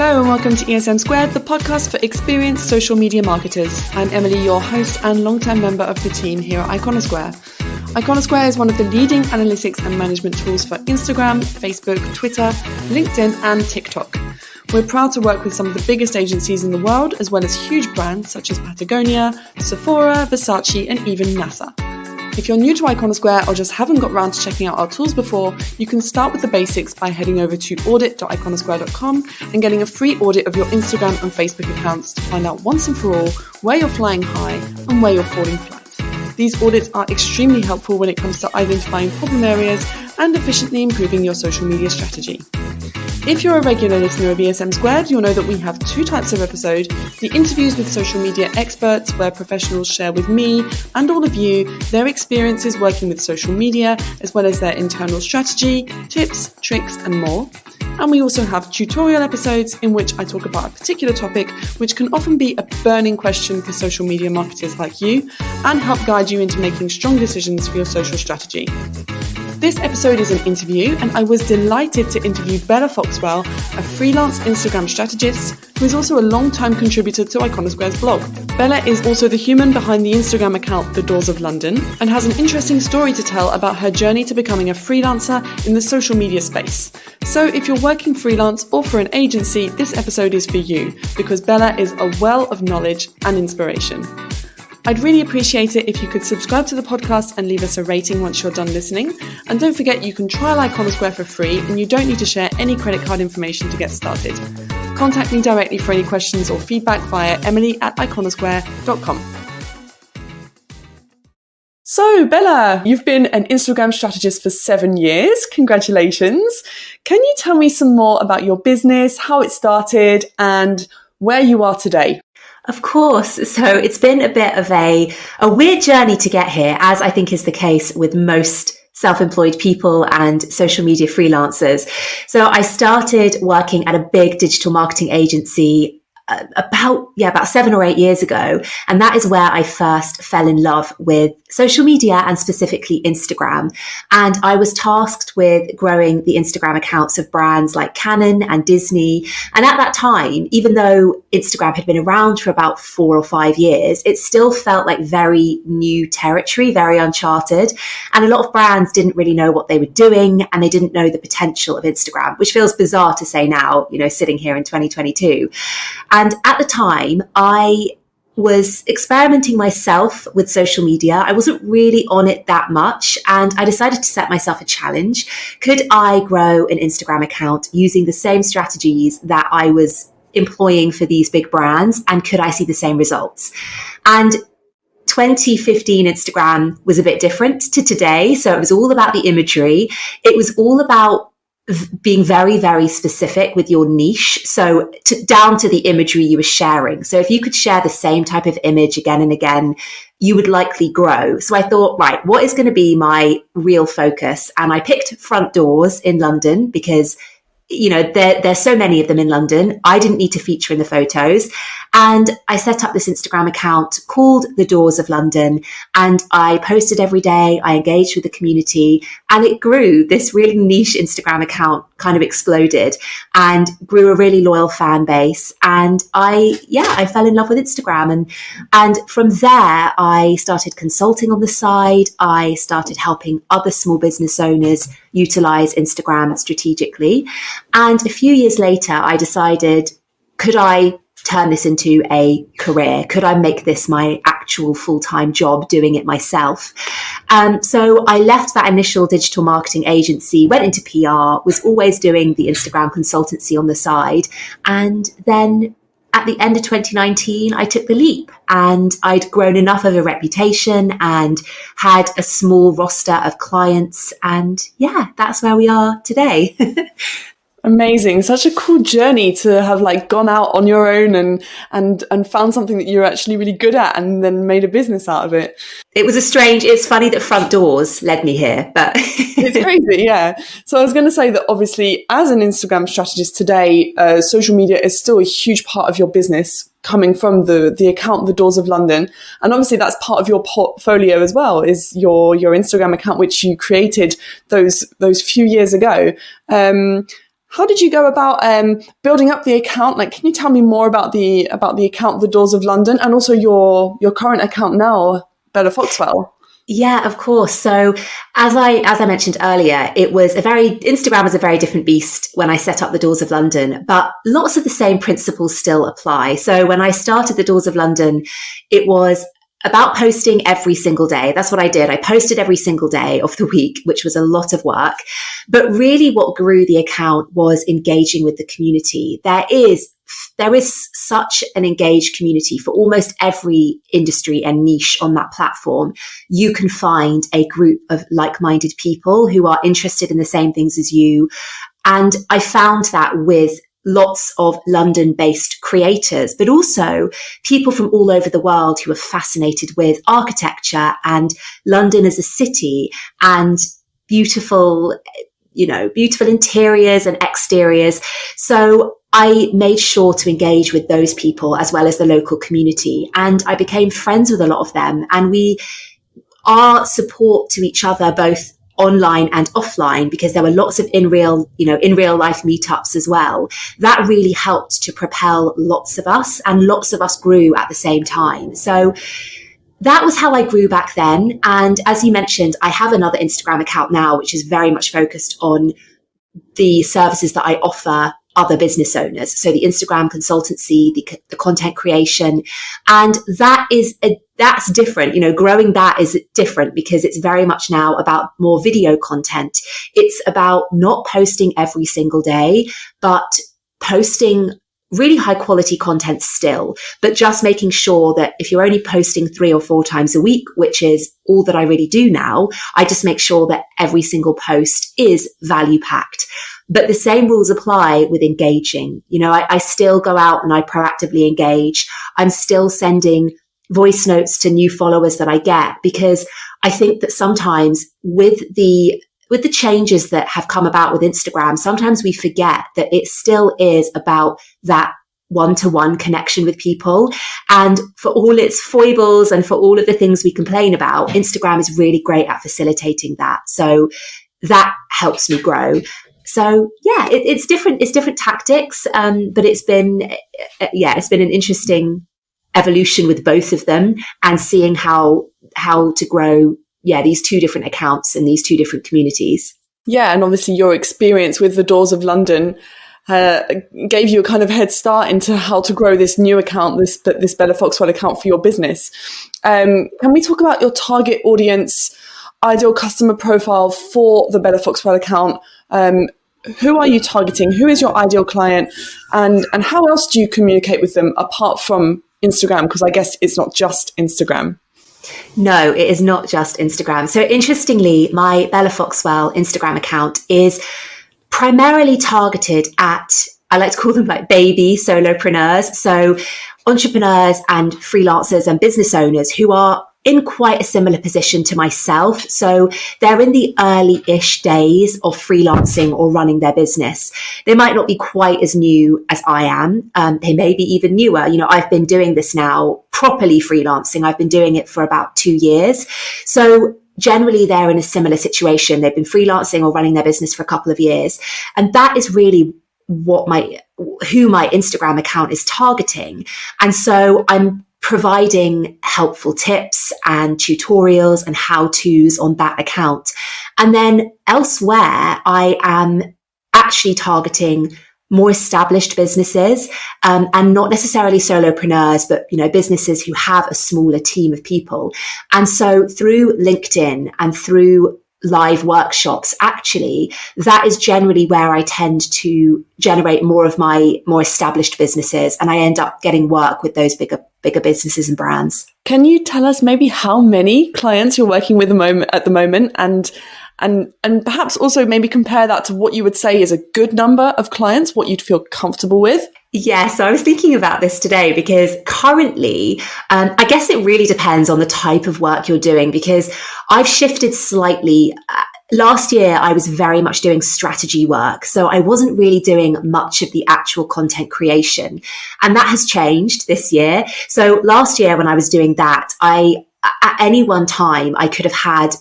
Hello and welcome to ESM Squared, the podcast for experienced social media marketers. I'm Emily, your host and long-time member of the team here at Iconosquare. Iconosquare is one of the leading analytics and management tools for Instagram, Facebook, Twitter, LinkedIn and TikTok. We're proud to work with some of the biggest agencies in the world, as well as huge brands such as Patagonia, Sephora, Versace and even NASA. If you're new to Iconosquare or just haven't got round to checking out our tools before, you can start with the basics by heading over to audit.iconosquare.com and getting a free audit of your Instagram and Facebook accounts to find out once and for all where you're flying high and where you're falling flat. These audits are extremely helpful when it comes to identifying problem areas and efficiently improving your social media strategy. If you're a regular listener of ESM Squared, you'll know that we have two types of episode: the interviews with social media experts, where professionals share with me and all of you their experiences working with social media, as well as their internal strategy, tips, tricks, and more. And we also have tutorial episodes in which I talk about a particular topic, which can often be a burning question for social media marketers like you, and help guide you into making strong decisions for your social strategy. This episode is an interview, and I was delighted to interview Bella Foxwell, a freelance Instagram strategist who is also a long-time contributor to Iconosquare's blog. Bella is also the human behind the Instagram account The Doors of London and has an interesting story to tell about her journey to becoming a freelancer in the social media space. So if you're working freelance or for an agency, this episode is for you because Bella is a well of knowledge and inspiration. I'd really appreciate it if you could subscribe to the podcast and leave us a rating once you're done listening. And don't forget, you can trial Iconosquare for free and you don't need to share any credit card information to get started. Contact me directly for any questions or feedback via emily@iconosquare.com. So, Bella, you've been an Instagram strategist for 7 years. Congratulations. Can you tell me some more about your business, how it started, and where you are today? Of course. So it's been a bit of a weird journey to get here, as I think is the case with most self-employed people and social media freelancers. So I started working at a big digital marketing agency about 7 or 8 years ago. And that is where I first fell in love with social media and specifically Instagram. And I was tasked with growing the Instagram accounts of brands like Canon and Disney. And at that time, even though Instagram had been around for about 4 or 5 years, it still felt like very new territory, very uncharted. And a lot of brands didn't really know what they were doing and they didn't know the potential of Instagram, which feels bizarre to say now, sitting here in 2022. And at the time, I was experimenting myself with social media. I wasn't really on it that much. And I decided to set myself a challenge. Could I grow an Instagram account using the same strategies that I was employing for these big brands? And could I see the same results? And 2015 Instagram was a bit different to today. So it was all about the imagery. It was all about being very, very specific with your niche. So down to the imagery you were sharing. So if you could share the same type of image again and again, you would likely grow. So I thought, right, what is going to be my real focus? And I picked front doors in London because there's so many of them in London. I didn't need to feature in the photos. And I set up this Instagram account called The Doors of London. And I posted every day. I engaged with the community and it grew. This really niche Instagram account kind of exploded and grew a really loyal fan base. And I fell in love with Instagram. And from there, I started consulting on the side. I started helping other small business owners utilize Instagram strategically. And a few years later, I decided, could I turn this into a career? Could I make this my actual full-time job doing it myself? So I left that initial digital marketing agency, went into PR, was always doing the Instagram consultancy on the side. And then at the end of 2019, I took the leap and I'd grown enough of a reputation and had a small roster of clients. And that's where we are today. Amazing. Such a cool journey to have gone out on your own and found something that you're actually really good at and then made a business out of it. It's funny that front doors led me here, but it's crazy. Yeah. So I was going to say that obviously as an Instagram strategist today, social media is still a huge part of your business coming from the account, The Doors of London. And obviously that's part of your portfolio as well, is your Instagram account, which you created those few years ago. how did you go about building up the account? Like, can you tell me more about the account, The Doors of London, and also your current account now, Bella Foxwell? Yeah, of course. So as I mentioned earlier, Instagram was a very different beast when I set up the Doors of London, but lots of the same principles still apply. So when I started the Doors of London, it was about posting every single day. That's what I did. I posted every single day of the week, which was a lot of work. But really what grew the account was engaging with the community. There is such an engaged community for almost every industry and niche on that platform. You can find a group of like-minded people who are interested in the same things as you. And I found that with lots of London-based creators, but also people from all over the world who are fascinated with architecture and London as a city and beautiful interiors and exteriors. So I made sure to engage with those people as well as the local community. And I became friends with a lot of them. And we are support to each other, both online and offline, because there were lots of in real life meetups as well. That really helped to propel lots of us, and lots of us grew at the same time. So that was how I grew back then. And as you mentioned, I have another Instagram account now, which is very much focused on the services that I offer other business owners. So the Instagram consultancy, the content creation, and that's different. Growing that is different because it's very much now about more video content. It's about not posting every single day, but posting really high quality content still, but just making sure that if you're only posting 3 or 4 times a week, which is all that I really do now, I just make sure that every single post is value packed. But the same rules apply with engaging. I still go out and I proactively engage. I'm still sending voice notes to new followers that I get, because I think that sometimes with the changes that have come about with Instagram, sometimes we forget that it still is about that one-to-one connection with people. And for all its foibles and for all of the things we complain about, Instagram is really great at facilitating that. So that helps me grow. So yeah, it's different. It's different tactics, but it's been an interesting evolution with both of them, and seeing how to grow these 2 different accounts in these 2 different communities. Yeah, and obviously your experience with the Doors of London gave you a kind of head start into how to grow this new account, this Bella Foxwell account for your business. Can we talk about your target audience, ideal customer profile for the Bella Foxwell account? Who are you targeting? Who is your ideal client? And how else do you communicate with them apart from Instagram? Because I guess it's not just Instagram. No, it is not just Instagram. So interestingly, my Bella Foxwell Instagram account is primarily targeted at, I like to call them like baby solopreneurs. So entrepreneurs and freelancers and business owners who are in quite a similar position to myself. So they're in the early-ish days of freelancing or running their business. They might not be quite as new as I am. They may be even newer. I've been doing this now, properly freelancing. I've been doing it for about 2 years. So generally they're in a similar situation. They've been freelancing or running their business for a couple of years. And that is really who my Instagram account is targeting. And so I'm providing helpful tips and tutorials and how-tos on that account. And then elsewhere, I am actually targeting more established businesses, and not necessarily solopreneurs, but businesses who have a smaller team of people. And so through LinkedIn and through live workshops, actually, that is generally where I tend to generate more of my more established businesses, and I end up getting work with those bigger businesses and brands. Can you tell us maybe how many clients you're working with at the moment, and perhaps also maybe compare that to what you would say is a good number of clients, what you'd feel comfortable with? Yeah, so I was thinking about this today because currently, I guess it really depends on the type of work you're doing, because I've shifted slightly. Last year, I was very much doing strategy work. So I wasn't really doing much of the actual content creation. And that has changed this year. So last year, when I was doing that, at any one time, I could have had,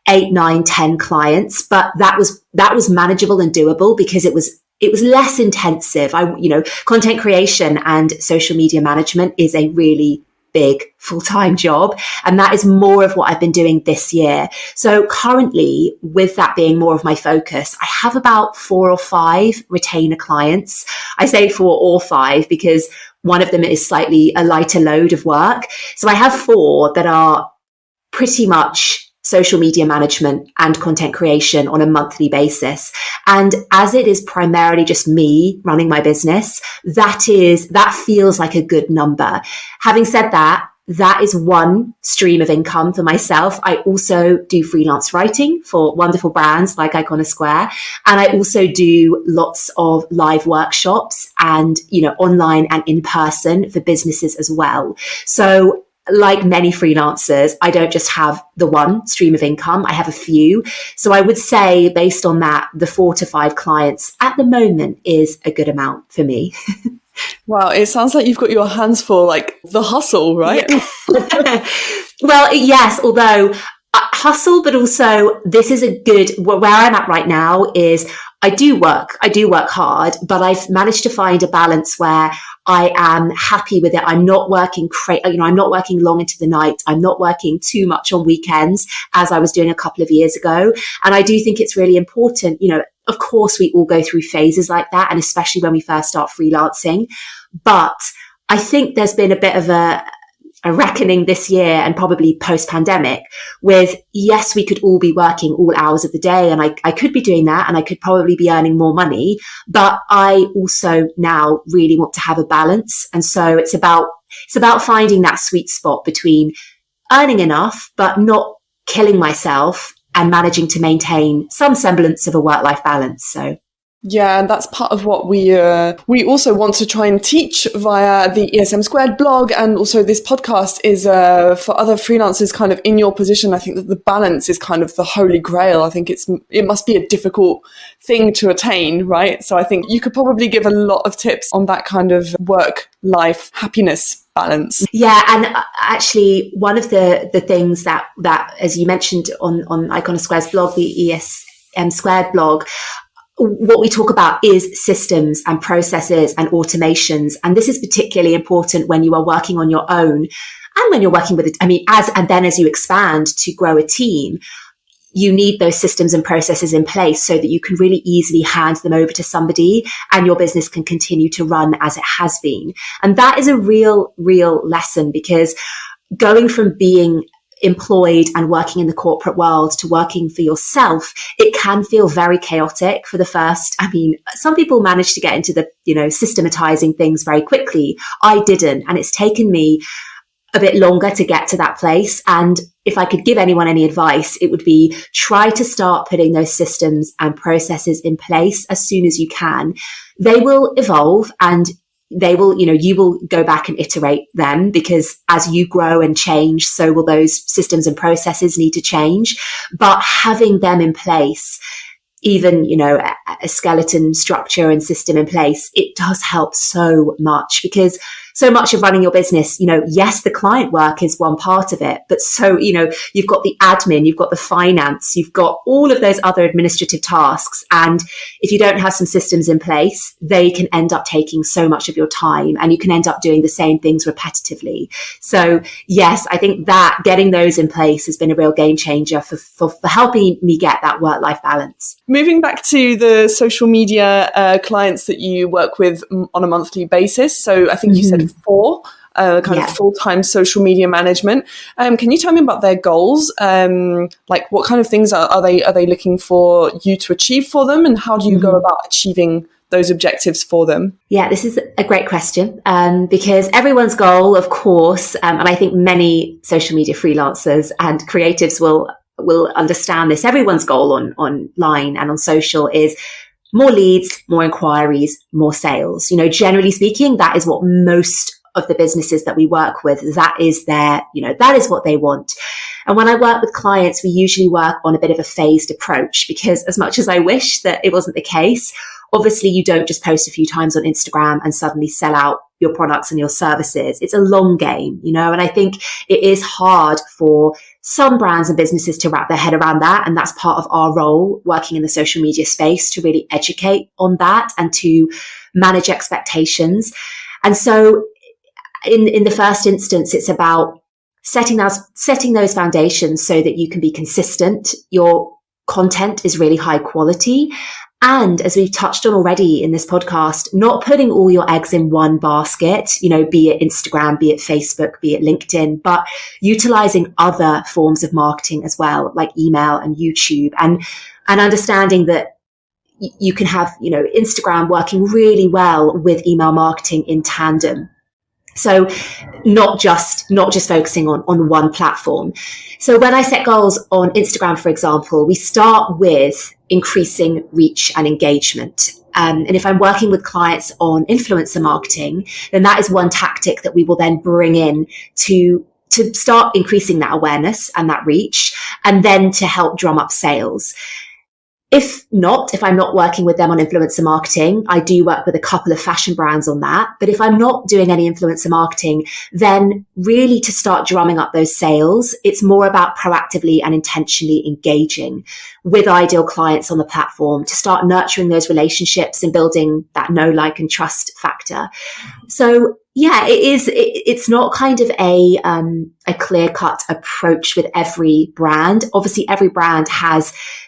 8, 9, 10 clients, but that was manageable and doable because it was it was less intensive. Content creation and social media management is a really big full-time job. And that is more of what I've been doing this year. So currently, with that being more of my focus, I have about 4 or 5 retainer clients. I say 4 or 5 because one of them is slightly a lighter load of work. So I have 4 that are pretty much social media management and content creation on a monthly basis. And as it is primarily just me running my business, that feels like a good number. Having said that, that is one stream of income for myself. I also do freelance writing for wonderful brands like Iconosquare. And I also do lots of live workshops and, online and in person for businesses as well. So like many freelancers, I don't just have the one stream of income. I have a few. So I would say based on that, the 4 to 5 clients at the moment is a good amount for me. Wow, it sounds like you've got your hands full, like the hustle, right? Yeah. Well, yes, although hustle, but also this is a good, where I'm at right now is I do work hard, but I've managed to find a balance where I am happy with it. I'm not working I'm not working long into the night. I'm not working too much on weekends as I was doing a couple of years ago. And I do think it's really important, of course we all go through phases like that. And especially when we first start freelancing, but I think there's been a bit of a reckoning this year and probably post-pandemic with, yes, we could all be working all hours of the day and I could be doing that and I could probably be earning more money, but I also now really want to have a balance. And so it's about finding that sweet spot between earning enough, but not killing myself and managing to maintain some semblance of a work-life balance. So yeah, and that's part of what we also want to try and teach via the ESM Squared blog, and also this podcast is for other freelancers kind of in your position. I think that the balance is kind of the holy grail. I think it must be a difficult thing to attain, right? So I think you could probably give a lot of tips on that kind of work-life happiness balance. Yeah, and actually one of the things that as you mentioned on Iconosquare's blog, the ESM Squared blog, what we talk about is systems and processes and automations. And this is particularly important when you are working on your own and when you're working with as you expand to grow a team, you need those systems and processes in place so that you can really easily hand them over to somebody and your business can continue to run as it has been. And that is a real lesson, because going from being employed and working in the corporate world to working for yourself, it can feel very chaotic for the first. Some people manage to get into the, systematizing things very quickly. I didn't. And it's taken me a bit longer to get to that place. And if I could give anyone any advice, it would be try to start putting those systems and processes in place as soon as you can. They will evolve and they will, you will go back and iterate them, because as you grow and change, so will those systems and processes need to change. But having them in place, even, a skeleton structure and system in place, it does help so much, because so much of running your business, yes, the client work is one part of it, but so, you've got the admin, you've got the finance, you've got all of those other administrative tasks. And if you don't have some systems in place, they can end up taking so much of your time and you can end up doing the same things repetitively. So yes, I think that getting those in place has been a real game changer for helping me get that work-life balance. Moving back to the social media clients that you work with on a monthly basis. So I think you said 4 of full-time social media management. Can you tell me about their goals? Like what kind of things are they looking for you to achieve for them, and how do you go about achieving those objectives for them? Yeah, this is a great question, because everyone's goal, of course, and I think many social media freelancers and creatives will understand this. Everyone's goal online and on social is more leads, more inquiries, more sales. Generally speaking, that is what most of the businesses that we work with, that is that is what they want. And when I work with clients, we usually work on a bit of a phased approach, because as much as I wish that it wasn't the case, Obviously, you don't just post a few times on Instagram and suddenly sell out your products and your services. It's a long game, you know, and I think it is hard for some brands and businesses to wrap their head around that. And that's part of our role working in the social media space, to really educate on that and to manage expectations. And so in the first instance, it's about setting those foundations so that you can be consistent. Your content is really high quality. And as we've touched on already in this podcast, not putting all your eggs in one basket, you know, be it Instagram, be it Facebook, be it LinkedIn, but utilizing other forms of marketing as well, like email and YouTube, and understanding that you can have, you know, Instagram working really well with email marketing in tandem. So not just focusing on one platform. So when I set goals on Instagram, for example, we start with increasing reach and engagement. And if I'm working with clients on influencer marketing, then that is one tactic that we will then bring in to start increasing that awareness and that reach, and then to help drum up sales. If I'm not working with them on influencer marketing, I do work with a couple of fashion brands on that. But if I'm not doing any influencer marketing, then really to start drumming up those sales, it's more about proactively and intentionally engaging with ideal clients on the platform to start nurturing those relationships and building that know, like, and trust factor. So yeah, it's not kind of a clear-cut approach with every brand. Obviously, every brand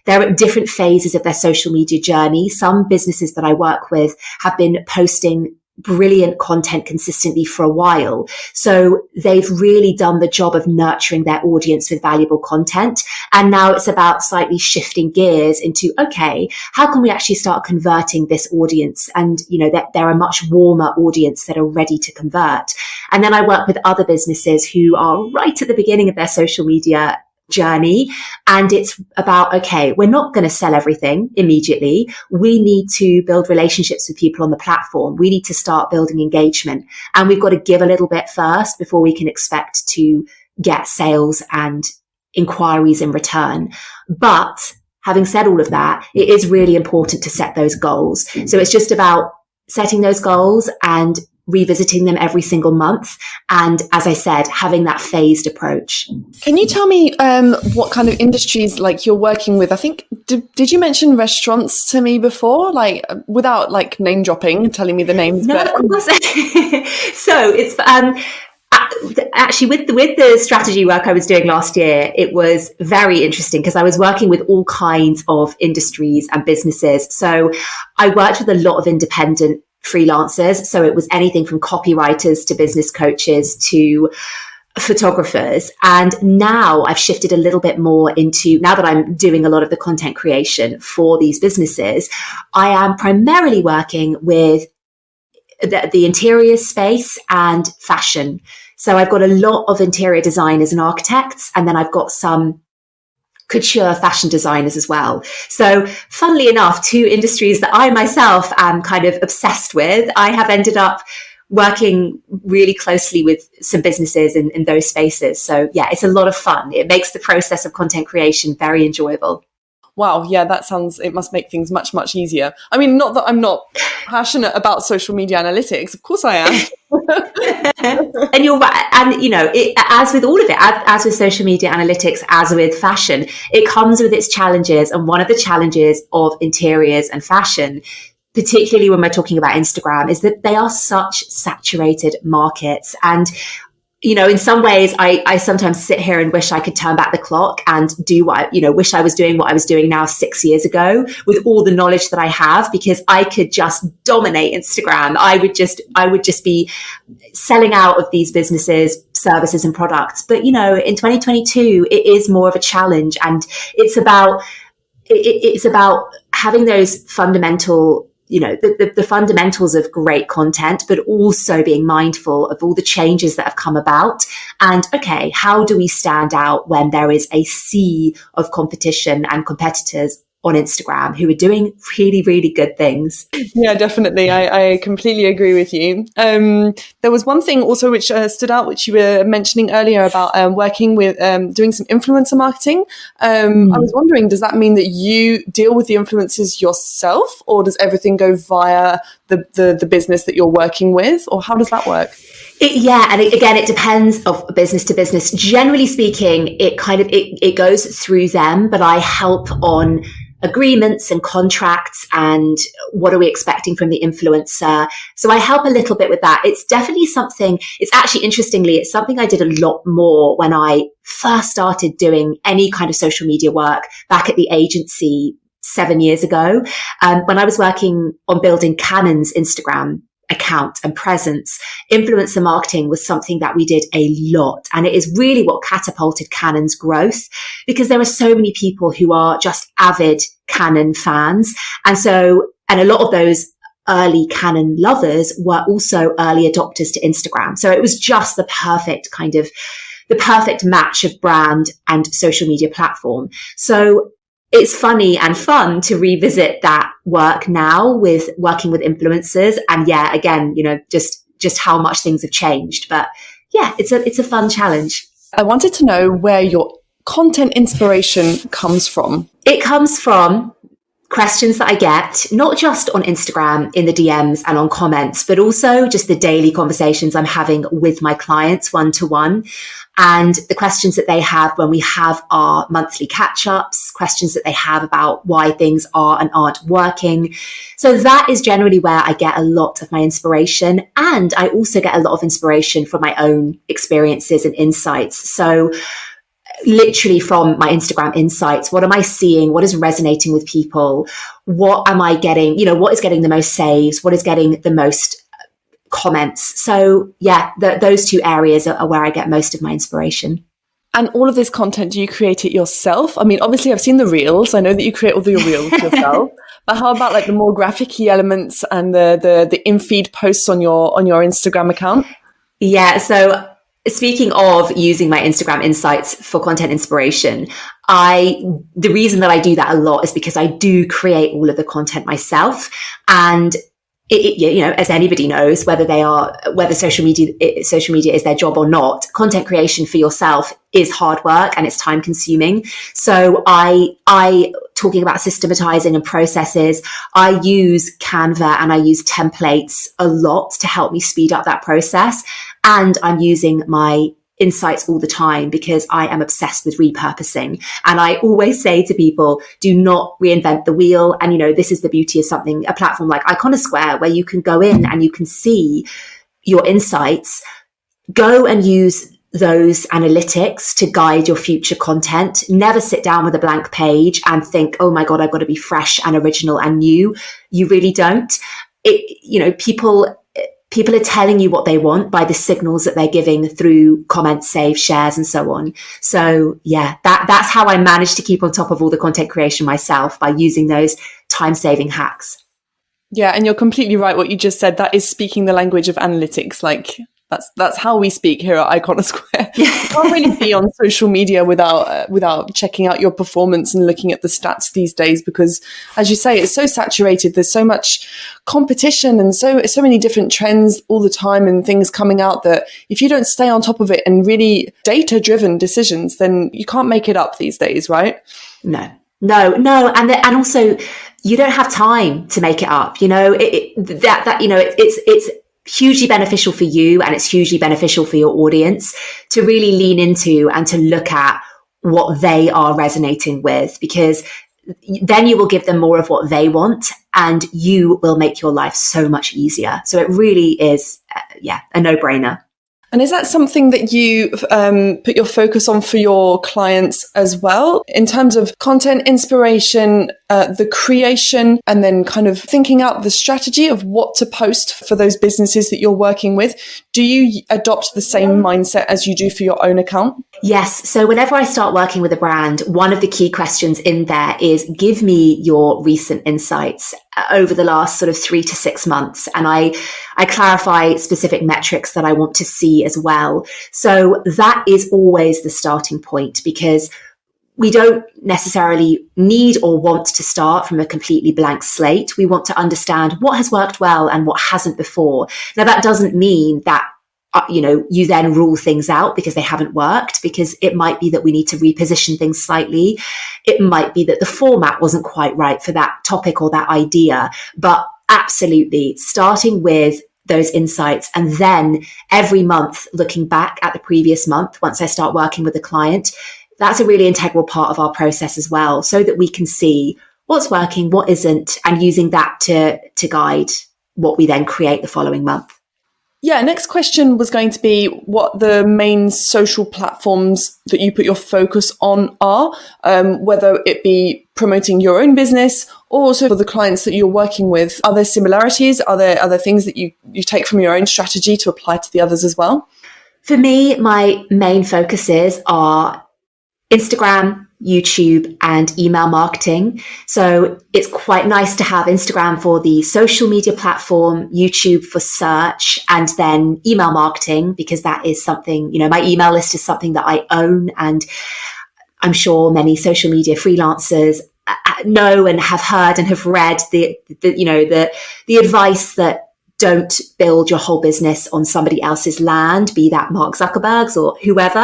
they're at different phases of their social media journey. Some businesses that I work with have been posting brilliant content consistently for a while. So they've really done the job of nurturing their audience with valuable content. And now it's about slightly shifting gears into, okay, how can we actually start converting this audience? And, you know, that they're a much warmer audience that are ready to convert. And then I work with other businesses who are right at the beginning of their social media journey. And it's about, okay, we're not going to sell everything immediately. We need to build relationships with people on the platform. We need to start building engagement, and we've got to give a little bit first before we can expect to get sales and inquiries in return. But having said all of that, it is really important to set those goals. So it's just about setting those goals and revisiting them every single month. And as I said, having that phased approach. Can you tell me what kind of industries like you're working with? I think, did you mention restaurants to me before? Like, without like name dropping, telling me the names. No, of course. So it's actually with the strategy work I was doing last year, it was very interesting because I was working with all kinds of industries and businesses. So I worked with a lot of independent freelancers. So it was anything from copywriters to business coaches to photographers. And now I've shifted a little bit more into, now that I'm doing a lot of the content creation for these businesses, I am primarily working with the interior space and fashion. So I've got a lot of interior designers and architects, and then I've got some couture fashion designers as well. So funnily enough, two industries that I myself am kind of obsessed with, I have ended up working really closely with some businesses in those spaces. So yeah, it's a lot of fun. It makes the process of content creation very enjoyable. Wow. Yeah, it must make things much, much easier. I mean, not that I'm not passionate about social media analytics. Of course I am. And you're right. And, you know, as with all of it, as with social media analytics, as with fashion, it comes with its challenges. And one of the challenges of interiors and fashion, particularly when we're talking about Instagram, is that they are such saturated markets. And you know, in some ways, I sometimes sit here and wish I could turn back the clock and do wish I was doing what I was doing now 6 years ago with all the knowledge that I have, because I could just dominate Instagram. I would just be selling out of these businesses, services and products. But, you know, in 2022, it is more of a challenge, and it's about having those fundamental, you know, the fundamentals of great content, but also being mindful of all the changes that have come about. And okay, how do we stand out when there is a sea of competition and competitors on Instagram who are doing really, really good things. Yeah, definitely. I completely agree with you. There was one thing also which stood out, which you were mentioning earlier about working with doing some influencer marketing. I was wondering, does that mean that you deal with the influencers yourself, or does everything go via the business that you're working with, or how does that work? Again, it depends of business to business. Generally speaking, it goes through them, but I help on agreements and contracts and what are we expecting from the influencer. So I help a little bit with that. It's definitely something, it's actually interestingly, it's something I did a lot more when I first started doing any kind of social media work back at the agency 7 years ago. When I was working on building Canon's Instagram account and presence, influencer marketing was something that we did a lot. And it is really what catapulted Canon's growth, because there are so many people who are just avid Canon fans. And a lot of those early Canon lovers were also early adopters to Instagram. So it was just the perfect match of brand and social media platform. So it's funny and fun to revisit that work now with working with influencers. And yeah, again, just how much things have changed. But yeah, it's a fun challenge. I wanted to know where your content inspiration comes from. It comes from questions that I get, not just on Instagram in the DMs and on comments, but also just the daily conversations I'm having with my clients one-to-one, and the questions that they have when we have our monthly catch-ups, questions that they have about why things are and aren't working. So that is generally where I get a lot of my inspiration. And I also get a lot of inspiration from my own experiences and insights. So literally from my Instagram insights, what am I seeing? What is resonating with people? What am I getting? What is getting the most saves? What is getting the most comments? So yeah, those two areas are where I get most of my inspiration. And all of this content, do you create it yourself? I mean, obviously I've seen the reels. I know that you create all the reels yourself. But how about like the more graphic-y elements and the in-feed posts on your Instagram account? Yeah, so speaking of using my Instagram insights for content inspiration, the reason that I do that a lot is because I do create all of the content myself. And as anybody knows, whether social media is their job or not, content creation for yourself is hard work and it's time consuming. So I talking about systematizing and processes, I use Canva and I use templates a lot to help me speed up that process. And I'm using my insights all the time because I am obsessed with repurposing. And I always say to people, do not reinvent the wheel. And, this is the beauty of a platform like Iconosquare, where you can go in and you can see your insights, go and use those analytics to guide your future content. Never sit down with a blank page and think, oh my God, I've got to be fresh and original and new. You really don't. People are telling you what they want by the signals that they're giving through comments, saves, shares, and so on. So yeah, that's how I manage to keep on top of all the content creation myself, by using those time-saving hacks. Yeah, and you're completely right. What you just said, that is speaking the language of analytics. Like that's how we speak here at Iconosquare. You can't really be on social media without checking out your performance and looking at the stats these days, because, as you say, it's so saturated. There's so much competition and so many different trends all the time and things coming out that if you don't stay on top of it and really data-driven decisions, then you can't make it up these days, right? No. And also you don't have time to make it up. It's hugely beneficial for you and it's hugely beneficial for your audience to really lean into and to look at what they are resonating with, because then you will give them more of what they want and you will make your life so much easier. So it really is, a no-brainer. And is that something that you put your focus on for your clients as well, in terms of content inspiration, the creation, and then kind of thinking out the strategy of what to post for those businesses that you're working with? Do you adopt the same mindset as you do for your own account? Yes. So whenever I start working with a brand, one of the key questions in there is, give me your recent insights over the last sort of 3 to 6 months. And I clarify specific metrics that I want to see as well. So that is always the starting point, because we don't necessarily need or want to start from a completely blank slate. We want to understand what has worked well and what hasn't before. Now, that doesn't mean that you then rule things out because they haven't worked, because it might be that we need to reposition things slightly. It might be that the format wasn't quite right for that topic or that idea. But absolutely, starting with those insights and then every month looking back at the previous month, once I start working with a client, that's a really integral part of our process as well, so that we can see what's working, what isn't, and using that to guide what we then create the following month. Yeah, next question was going to be what the main social platforms that you put your focus on are, whether it be promoting your own business or also for the clients that you're working with. Are there similarities? Are there things that you take from your own strategy to apply to the others as well? For me, my main focuses are Instagram, YouTube, and email marketing. So it's quite nice to have Instagram for the social media platform, YouTube for search, and then email marketing, because that is something, my email list is something that I own, and I'm sure many social media freelancers know and have heard and have read the advice that don't build your whole business on somebody else's land, be that Mark Zuckerberg's or whoever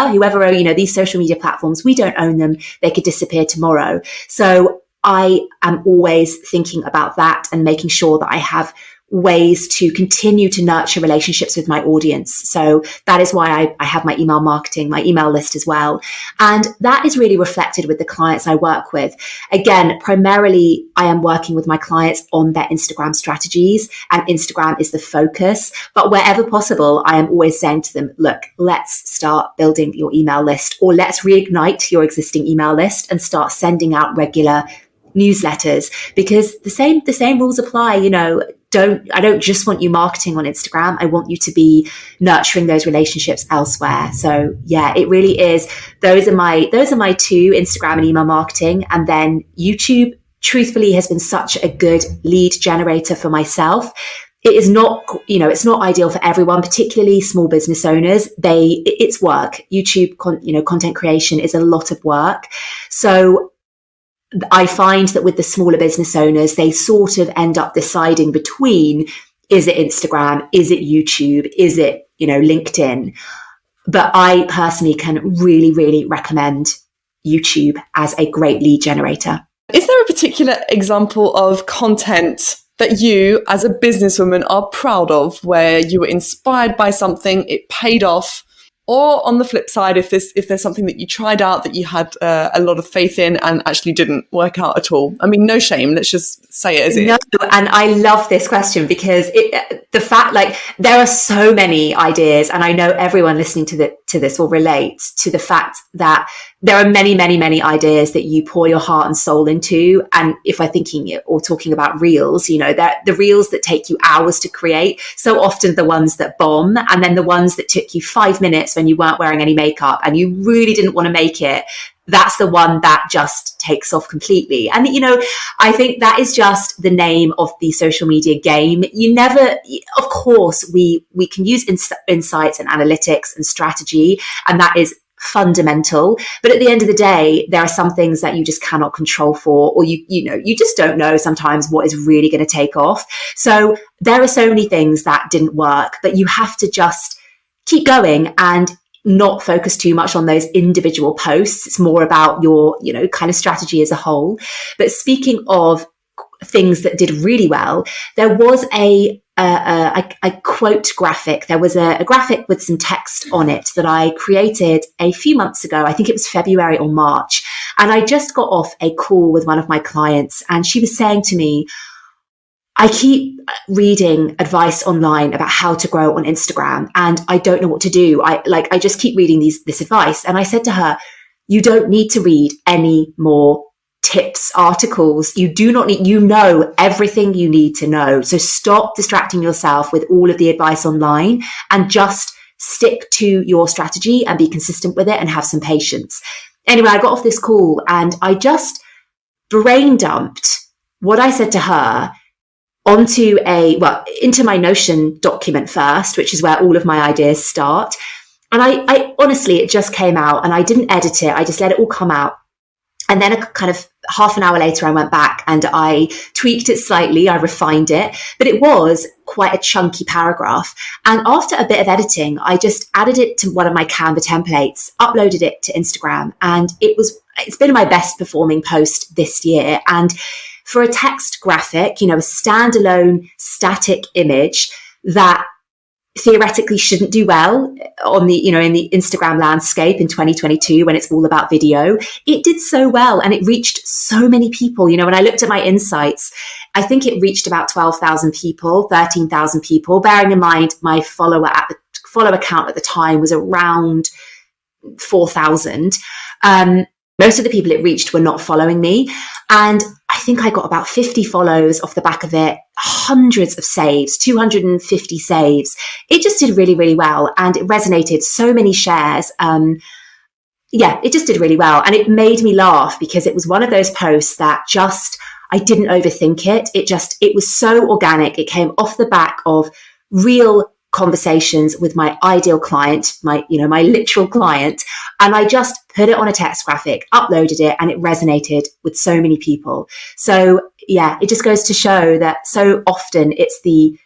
own, these social media platforms. We don't own them. They could disappear tomorrow. So I am always thinking about that and making sure that I have ways to continue to nurture relationships with my audience. So that is why I have my email marketing, my email list as well. And that is really reflected with the clients I work with. Again, primarily, I am working with my clients on their Instagram strategies, and Instagram is the focus. But wherever possible, I am always saying to them, look, let's start building your email list, or let's reignite your existing email list and start sending out regular newsletters, because the same rules apply. I don't just want you marketing on Instagram. I want you to be nurturing those relationships elsewhere. So yeah, it really is. Those are my two, Instagram and email marketing. And then YouTube, truthfully, has been such a good lead generator for myself. It is not, it's not ideal for everyone, particularly small business owners. It's work. YouTube, content creation is a lot of work. So I find that with the smaller business owners, they sort of end up deciding between, is it Instagram? Is it YouTube? Is it, LinkedIn? But I personally can really, really recommend YouTube as a great lead generator. Is there a particular example of content that you as a businesswoman are proud of, where you were inspired by something, it paid off? Or on the flip side, if there's something that you tried out that you had a lot of faith in and actually didn't work out at all? I mean, no shame. Let's just say it as it is. And I love this question, because the fact, there are so many ideas, and I know everyone listening to this will relate to the fact that there are many, many, many ideas that you pour your heart and soul into. And if I'm thinking or talking about reels, the reels that take you hours to create, so often the ones that bomb, and then the ones that took you 5 minutes when you weren't wearing any makeup and you really didn't want to make it, that's the one that just takes off completely. And, I think that is just the name of the social media game. Of course, we can use insights and analytics and strategy, and that is fundamental. But at the end of the day, there are some things that you just cannot control for, or you just don't know sometimes what is really going to take off. So there are so many things that didn't work, but you have to just keep going and not focus too much on those individual posts. It's more about your, kind of strategy as a whole. But speaking of things that did really well, there was a quote graphic. There was a graphic with some text on it that I created a few months ago. I think it was February or March. And I just got off a call with one of my clients, and she was saying to me, I keep reading advice online about how to grow on Instagram, and I don't know what to do. I just keep reading this advice. And I said to her, you don't need to read any more tips, articles. You do not need, everything you need to know. So stop distracting yourself with all of the advice online and just stick to your strategy and be consistent with it and have some patience. Anyway, I got off this call and I just brain dumped what I said to her into my Notion document first, which is where all of my ideas start. And I honestly, it just came out, and I didn't edit it. I just let it all come out. And then a kind of half an hour later, I went back and I tweaked it slightly. I refined it, but it was quite a chunky paragraph. And after a bit of editing, I just added it to one of my Canva templates, uploaded it to Instagram, and it's been my best performing post this year. And for a text graphic, a standalone static image that theoretically shouldn't do well on the, in the Instagram landscape in 2022 when it's all about video, it did so well and it reached so many people. When I looked at my insights, I think it reached about 12,000 people, 13,000 people, bearing in mind my follower count at the time was around 4,000. Most of the people it reached were not following me. And I think I got about 50 follows off the back of it, hundreds of saves, 250 saves. It just did really, really well. And it resonated, so many shares. It just did really well. And it made me laugh because it was one of those posts that I didn't overthink it. It was so organic. It came off the back of real conversations with my ideal client, my literal client. And I just put it on a text graphic, uploaded it, and it resonated with so many people. So yeah, it just goes to show that so often it's the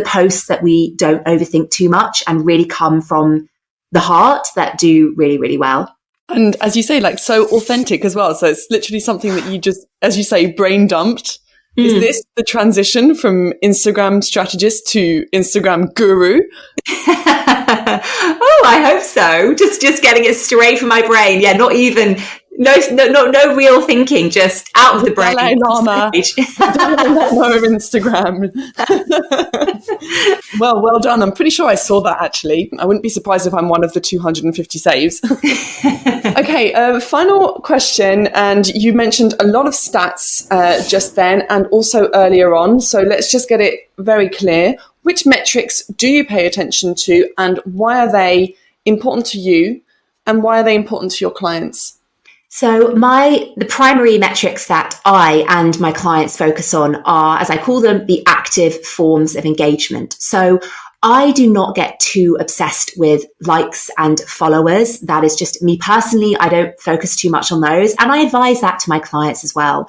posts that we don't overthink too much and really come from the heart that do really, really well. And as you say, like so authentic as well. So it's literally something that you just, as you say, brain dumped. Is this the transition from Instagram strategist to Instagram guru? Oh, I hope so. Just getting it straight from my brain. Yeah, not even no real thinking, just out of the brain. Dalai Lama. Dalai Lama of Instagram. Well done. I'm pretty sure I saw that actually. I wouldn't be surprised if I'm one of the 250 saves. Okay, final question. And you mentioned a lot of stats just then and also earlier on. So let's just get it very clear. Which metrics do you pay attention to and why are they important to you and why are they important to your clients? So the primary metrics that I and my clients focus on are, as I call them, the active forms of engagement. So I do not get too obsessed with likes and followers. That is just me personally. I don't focus too much on those. And I advise that to my clients as well.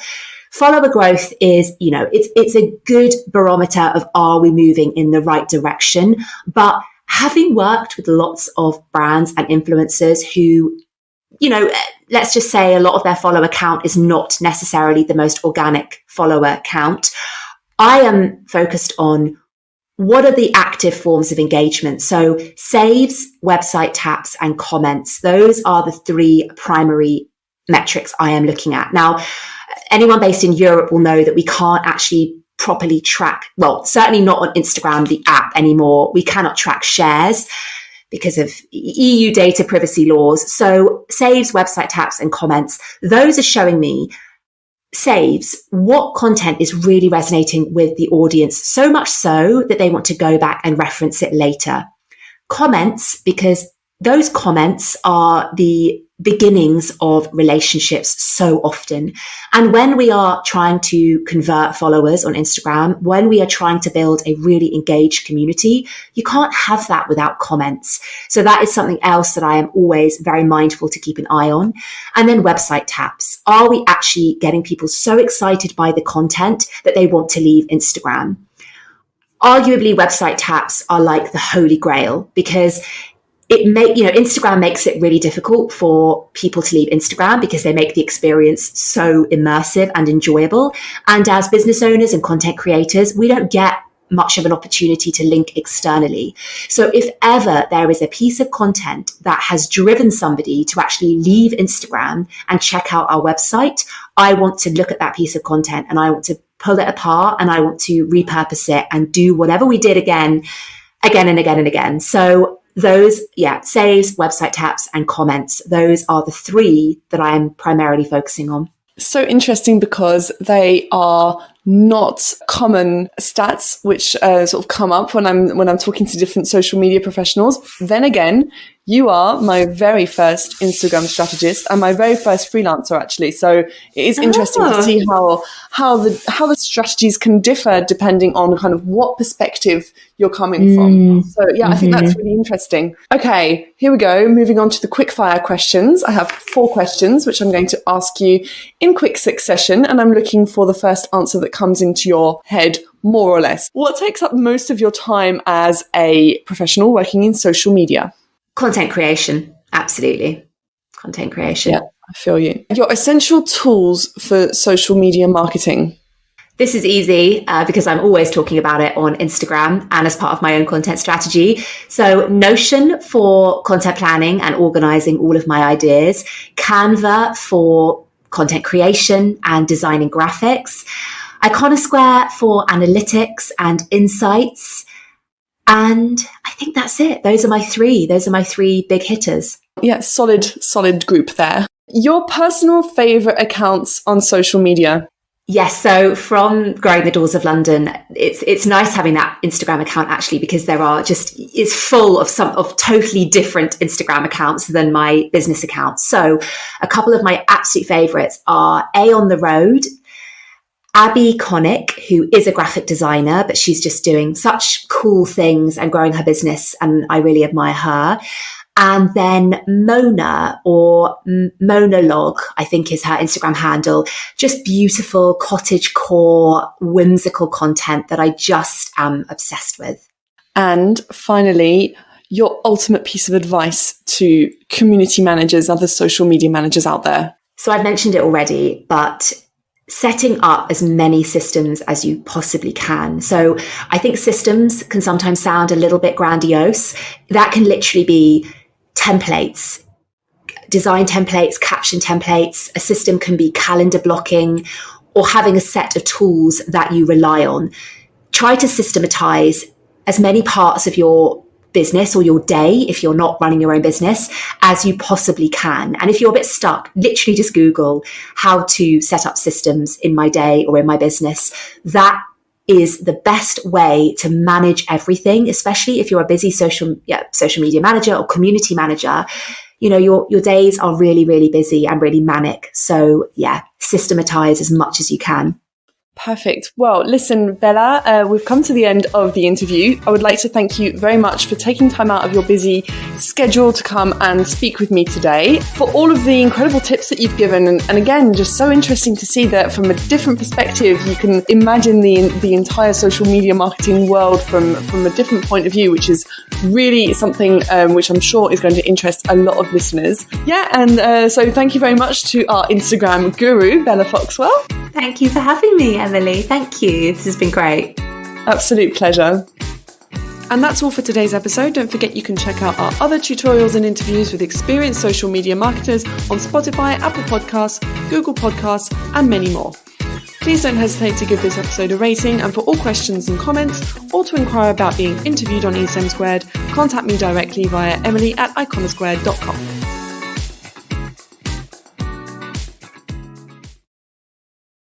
Follower growth is, it's a good barometer of are we moving in the right direction? But having worked with lots of brands and influencers who, let's just say a lot of their follower count is not necessarily the most organic follower count, I am focused on what are the active forms of engagement. So saves, website taps, and comments. Those are the three primary metrics I am looking at. Now, anyone based in Europe will know that we can't actually properly track, well, certainly not on Instagram, the app anymore. We cannot track shares because of EU data privacy laws. So saves, website taps, and comments, those are showing me saves, what content is really resonating with the audience, so much so that they want to go back and reference it later. Comments, because those comments are the beginnings of relationships so often. And when we are trying to convert followers on Instagram, when we are trying to build a really engaged community, you can't have that without comments. So that is something else that I am always very mindful to keep an eye on. And then website taps. Are we actually getting people so excited by the content that they want to leave Instagram? Arguably, website taps are like the holy grail because Instagram makes it really difficult for people to leave Instagram because they make the experience so immersive and enjoyable. And as business owners and content creators, we don't get much of an opportunity to link externally. So if ever there is a piece of content that has driven somebody to actually leave Instagram and check out our website, I want to look at that piece of content and I want to pull it apart and I want to repurpose it and do whatever we did again and again. So those, saves, website taps, and comments, those are the three that I am primarily focusing on. So interesting because they are not common stats which sort of come up when I'm talking to different social media professionals. Then again, you are my very first Instagram strategist and my very first freelancer, actually. So it is interesting to see how the strategies can differ depending on kind of what perspective you're coming from. So I think that's really interesting. Okay, here we go. Moving on to the quickfire questions. I have 4 questions, which I'm going to ask you in quick succession, and I'm looking for the first answer that comes into your head, more or less. What takes up most of your time as a professional working in social media? Content creation. Absolutely. Content creation. Yeah, I feel you. Your essential tools for social media marketing? This is easy because I'm always talking about it on Instagram and as part of my own content strategy. So Notion for content planning and organizing all of my ideas, Canva for content creation and designing graphics, Iconosquare for analytics and insights. And I think that's it. Those are my 3 big hitters. Yeah, solid group there. Your personal favorite accounts on social media? Yes. So from Growing the Doors of London, it's nice having that Instagram account actually, because it's full of totally different Instagram accounts than my business account. So a couple of my absolute favorites are A on the Road, Abby Connick, who is a graphic designer, but she's just doing such cool things and growing her business, and I really admire her. And then Mona, or Monologue, I think is her Instagram handle. Just beautiful cottagecore, whimsical content that I just am obsessed with. And finally, your ultimate piece of advice to community managers, other social media managers out there. So I've mentioned it already, but setting up as many systems as you possibly can. So I think systems can sometimes sound a little bit grandiose. That can literally be templates, design templates, caption templates. A system can be calendar blocking or having a set of tools that you rely on. Try to systematize as many parts of your business or your day, if you're not running your own business, as you possibly can. And if you're a bit stuck, literally just Google how to set up systems in my day or in my business. That is the best way to manage everything, especially if you're a busy social media manager or community manager. You know, your days are really, really busy and really manic. So systematize as much as you can. Perfect. Well, listen, Bella, we've come to the end of the interview. I would like to thank you very much for taking time out of your busy schedule to come and speak with me today, for all of the incredible tips that you've given. And again, just so interesting to see that from a different perspective, you can imagine the entire social media marketing world from a different point of view, which is really something which I'm sure is going to interest a lot of listeners. Yeah, and so thank you very much to our Instagram guru, Bella Foxwell. Thank you for having me, Emily. Thank you. This has been great. Absolute pleasure. And that's all for today's episode. Don't forget you can check out our other tutorials and interviews with experienced social media marketers on Spotify, Apple Podcasts, Google Podcasts, and many more. Please don't hesitate to give this episode a rating, and for all questions and comments, or to inquire about being interviewed on Instgram Squared, contact me directly via emily@iconosquare.com.